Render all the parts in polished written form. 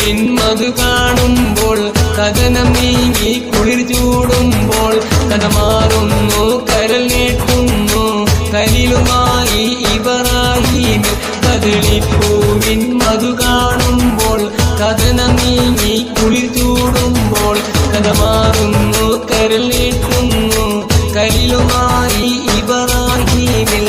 പൂവിൻ മധു കാണുമ്പോൾ കഥനം നീങ്ങി കുളിർ ചൂടുമ്പോൾ കഥ മാറുന്നു കരൽ നീട്ടുന്നു കലിലുമായി ഇബ്രാഹീം കദളിപ്പൂവിൻ മധു കാണുമ്പോൾ കഥനം നീങ്ങി കുളിർ ചൂടുമ്പോൾ കഥ മാറുന്നു കരൽ നീട്ടുന്നു കലിലുമായി ഇബ്രാഹീമിൽ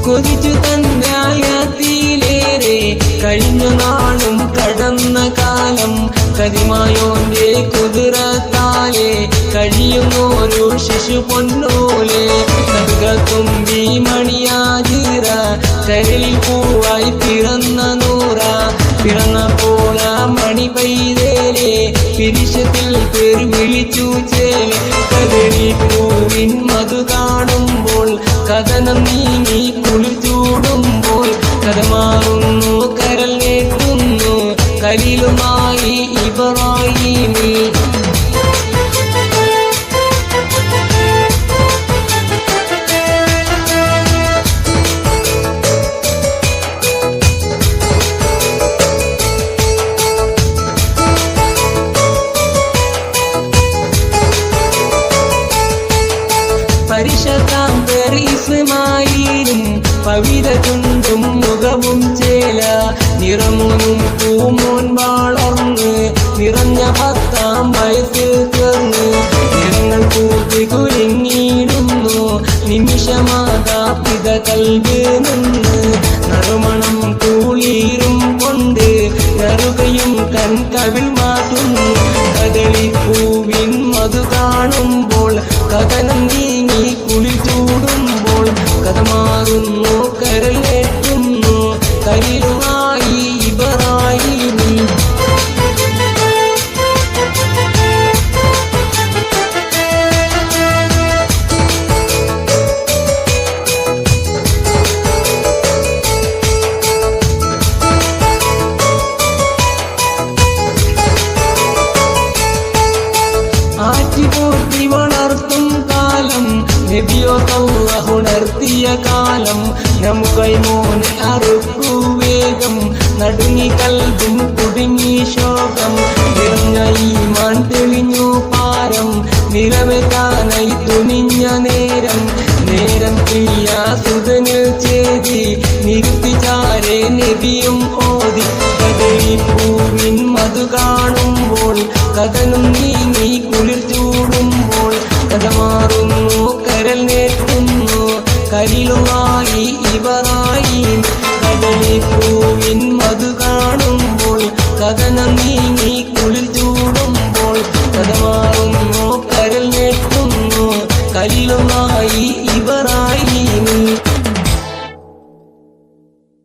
കൊതിച്ചു തന്നായത്തിലേറെ കഴിഞ്ഞ നാളും കടന്ന കാലം കതിമായോന്റെ കുതിരത്താലെ കഴിയുന്നോരു ശിശു പൊന്നോലെ കറുകത്തുമ്പി മണിയാതിര കരളിൽ പൂവായി പിറന്ന നൂറ പിറന്നപ്പോൾ മണി പൈതേലെ പിരിശത്തിൽ പേർ വിളിച്ചു ചേലെ കദളി പൂവിൻ മധു കാണുമ്പോൾ കഥനം നീങ്ങി കുളിർ ചൂടുമ്പോൾ കഥ മാറുന്നു കരൽ നീട്ടുന്നു കലിലുമായി ഇബ്രാഹീമിൽ പരിശത്താം പേർ ഇസ്മായിലും പവിത ചുണ്ടും മുഖവും ചേല നിറമോനും പൂമോൻ വളർന്ന് നിറഞ്ഞ 10-ാം വയസ്സിൽ ചേർന്ന് നിറങ്ങൾ കൂട്ടി കുലുങ്ങിയിടുന്നു നിമിഷമാതാപിത കൽബ് നിന്ന് നറുമണം കൂളീറും കൊണ്ട് നറുകയും കൺകവിൾ മാറ്റുന്നു കദളിപ്പൂവിൻ മധു കാണുമ്പോൾ കഥനം നീങ്ങി കുളിർ ചൂടുമ്പോൾ കഥ മാറുന്നു കരൽ നീട്ടുന്നു കലിലുമായി ഇബ്രാഹീമിൽ ആറ്റിപോറ്റി വളർത്തും കാലം നബിയോ ഉണർത്തിയ കാലം നമുക്കൈ മോനെ അറുക്കു വേഗം നടുങ്ങി കൽബും കുടുങ്ങി ശോകം നിറഞ്ഞ ഈമാൻ തെളിഞ്ഞു പാരം നിറവെത്താനായി തുനിഞ്ഞ നേരം നേരം പ്രിയാസുതനിൽ ചേതി നിരുത്തി ചാരെ നബിയും ഓതി കദളിപ്പൂവിൻ മധു കാണുമ്പോൾ കഥനം നീങ്ങി കുളിർ ചൂടുമ്പോൾ കഥ മാറുന്നു കരൽ നീട്ടുന്നു കലിലുമായി ഇബ്രാഹീം